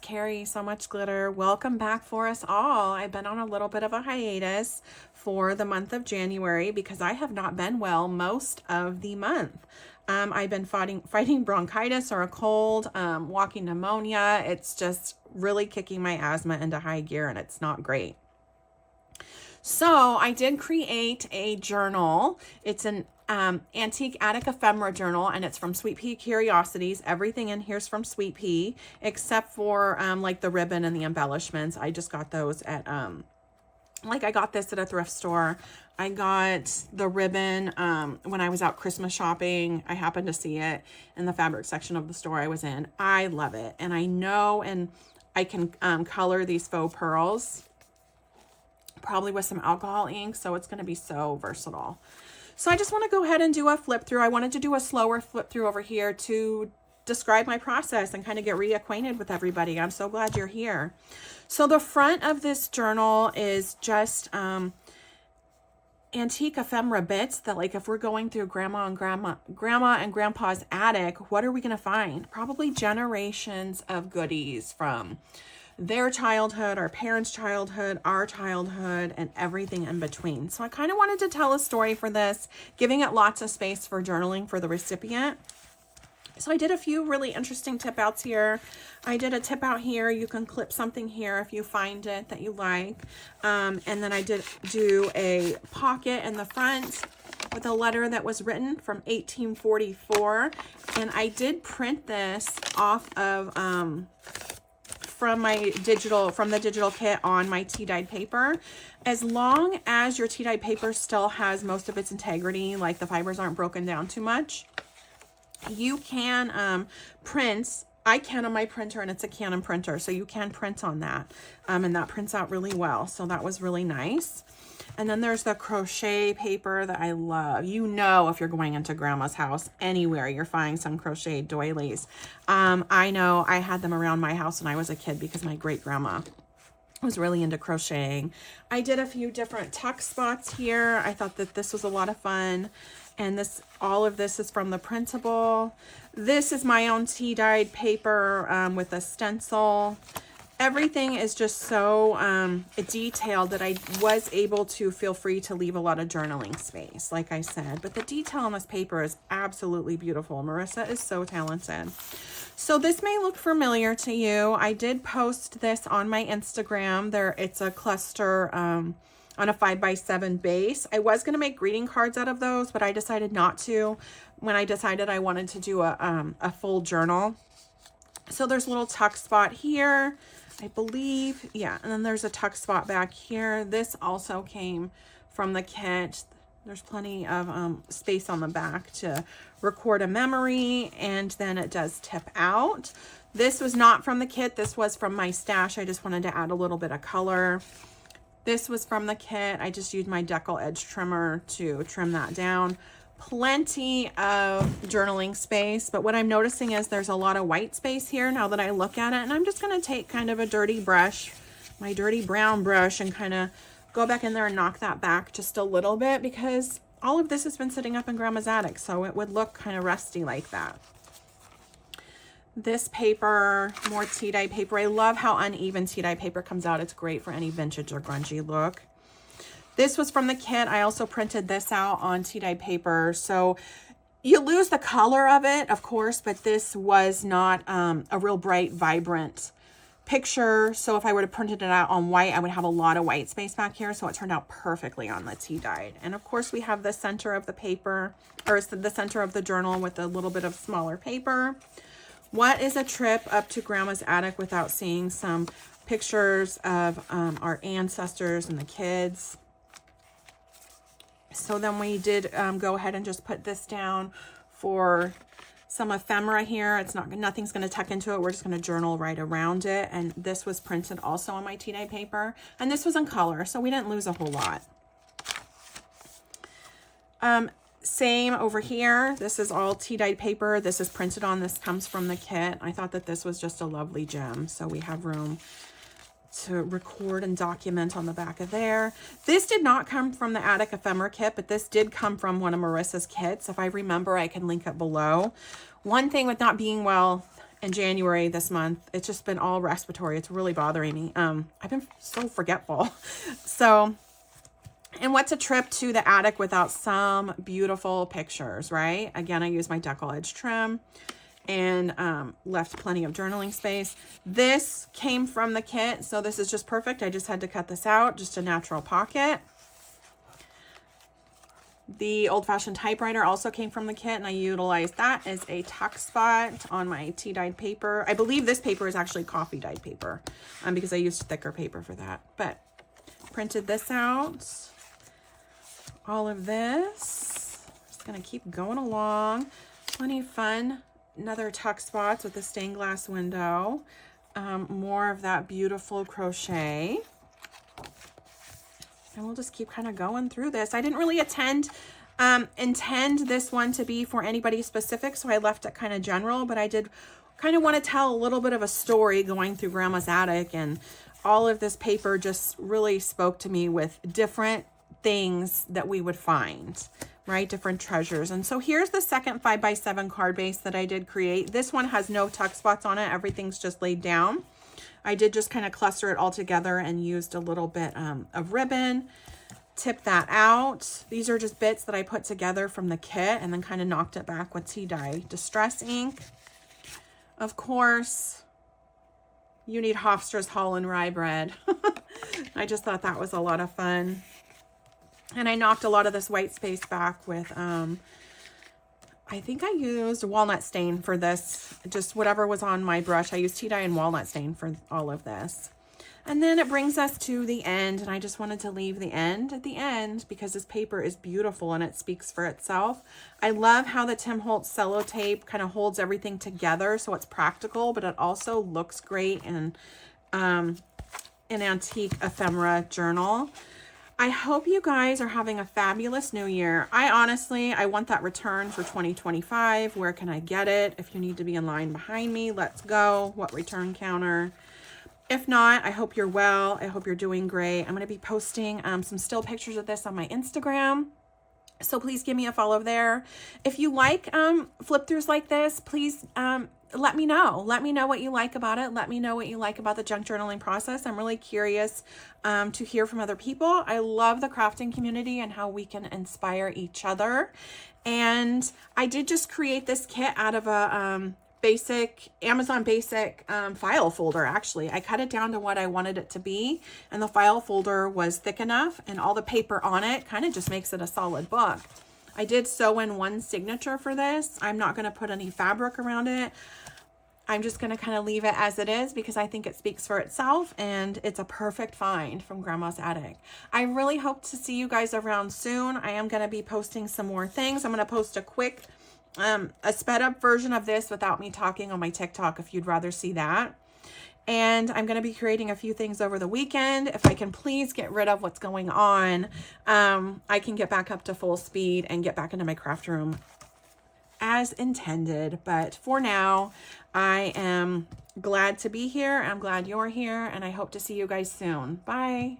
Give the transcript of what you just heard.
Carrie, So Much Glitter. Welcome back for us all. I've been on a little bit of a hiatus for the month of January because I have not been well most of the month. I've been fighting bronchitis or a cold, walking pneumonia. It's just really kicking my asthma into high gear and it's not great. So I did create a journal. It's an antique attic ephemera journal, and it's from Sweet Pea Curiosities. Everything in here is from Sweet Pea, except for like the ribbon and the embellishments. I just got those at I got this at a thrift store. I got the ribbon when I was out Christmas shopping. I happened to see it in the fabric section of the store I was in. I love it, and I know, and I can color these faux pearls probably with some alcohol ink, so it's going to be so versatile. So I just want to go ahead and do a flip through. I wanted to do a slower flip through over here to describe my process and kind of get reacquainted with everybody. I'm so glad you're here. So the front of this journal is just antique ephemera bits that, like, if we're going through grandma and grandpa's attic, what are we going to find? Probably generations of goodies from their childhood, our parents' childhood, our childhood, and everything in between. So I kind of wanted to tell a story for this, giving it lots of space for journaling for the recipient. So I did a few really interesting tip outs here. I did a tip out here. You can clip something here if you find it that you like. And then I did do a pocket in the front with a letter that was written from 1844. And I did print this off of from the digital kit on my tea dyed paper. As long as your tea dyed paper still has most of its integrity, like the fibers aren't broken down too much, you can print. I can on my printer, and it's a Canon printer, so you can print on that, and that prints out really well. So that was really nice. And then there's the crochet paper that I love. You know, if you're going into grandma's house, anywhere, you're finding some crochet doilies. I know I had them around my house when I was a kid because my great grandma was really into crocheting. I did a few different tuck spots here. I thought that this was a lot of fun. And all of this is from the printable. This is my own tea dyed paper with a stencil. Everything is just so detailed that I was able to feel free to leave a lot of journaling space, like I said. But the detail on this paper is absolutely beautiful. Marissa is so talented. So this may look familiar to you. I did post this on my Instagram. It's a cluster on a 5x7 base. I was going to make greeting cards out of those, but I decided not to when I decided I wanted to do a full journal. So there's a little tuck spot here, I believe. Yeah, and then there's a tuck spot back here. This also came from the kit. There's plenty of space on the back to record a memory, and then it does tip out. This was not from the kit. This was from my stash. I just wanted to add a little bit of color. This was from the kit. I just used my decal edge trimmer to trim that down. Plenty of journaling space, but what I'm noticing is there's a lot of white space here now that I look at it, and I'm just going to take kind of a dirty brush, my dirty brown brush, and kind of go back in there and knock that back just a little bit, because all of this has been sitting up in grandma's attic, so it would look kind of rusty like that. This paper, more tea dye paper. I love how uneven tea dye paper comes out. It's great for any vintage or grungy look. This was from the kit. I also printed this out on tea dye paper. So you lose the color of it, of course, but this was not a real bright, vibrant picture. So if I were to print it out on white, I would have a lot of white space back here. So it turned out perfectly on the tea dyed. And of course we have the center of the paper, or the center of the journal with a little bit of smaller paper. What is a trip up to grandma's attic without seeing some pictures of our ancestors and the kids? So then we did go ahead and just put this down for some ephemera here. Nothing's going to tuck into it. We're just going to journal right around it. And this was printed also on my tea dye paper. And this was in color, so we didn't lose a whole lot. Same over here. This is all tea dyed paper. This is printed on. This comes from the kit. I thought that this was just a lovely gem. So we have room to record and document on the back of there. This did not come from the Attic Ephemera kit, but this did come from one of Marissa's kits. If I remember, I can link it below. One thing with not being well in January this month. It's just been all respiratory. It's really bothering me. I've been so forgetful. So, and what's a trip to the attic without some beautiful pictures, right? Again, I use my decal edge trim and left plenty of journaling space. This came from the kit, so this is just perfect. I just had to cut this out, just a natural pocket. The old-fashioned typewriter also came from the kit, and I utilized that as a tuck spot on my tea-dyed paper. I believe this paper is actually coffee-dyed paper because I used thicker paper for that. But printed this out. All of this. Just going to keep going along. Plenty of fun. Another tuck spots with the stained glass window. More of that beautiful crochet. And we'll just keep kind of going through this. I didn't really intend this one to be for anybody specific, so I left it kind of general, but I did kind of want to tell a little bit of a story going through Grandma's attic, and all of this paper just really spoke to me with different things that we would find, right? Different treasures. And so here's the second 5x7 card base that I did create. This one has no tuck spots on it. Everything's just laid down. I did just kind of cluster it all together and used a little bit of ribbon, tip that out. These are just bits that I put together from the kit and then kind of knocked it back with tea dye distress ink. Of course, you need Hofstra's Holland Rye bread. I just thought that was a lot of fun. And I knocked a lot of this white space back with, I think I used walnut stain for this. Just whatever was on my brush. I used tea dye and walnut stain for all of this. And then it brings us to the end. And I just wanted to leave the end at the end because this paper is beautiful and it speaks for itself. I love how the Tim Holtz Cellotape kind of holds everything together. So it's practical, but it also looks great in an antique ephemera journal. I hope you guys are having a fabulous new year. I want that return for 2025. Where can I get it? If you need to be in line behind me, let's go. What return counter? If not, I hope you're well. I hope you're doing great. I'm going to be posting some still pictures of this on my Instagram. So please give me a follow there. If you like flip throughs like this, please let me know. Let me know what you like about it. Let me know what you like about the junk journaling process. I'm really curious to hear from other people. I love the crafting community and how we can inspire each other. And I did just create this kit out of a Amazon basic file folder. Actually, I cut it down to what I wanted it to be, and the file folder was thick enough, and all the paper on it kind of just makes it a solid book. I did sew in one signature for this. I'm not going to put any fabric around it. I'm just going to kind of leave it as it is because I think it speaks for itself, and it's a perfect find from Grandma's Attic. I really hope to see you guys around soon. I am going to be posting some more things. I'm going to post a quick a sped up version of this without me talking on my TikTok if you'd rather see that. And I'm going to be creating a few things over the weekend. If I can please get rid of what's going on, I can get back up to full speed and get back into my craft room as intended. But for now, I am glad to be here. I'm glad you're here, and I hope to see you guys soon. Bye.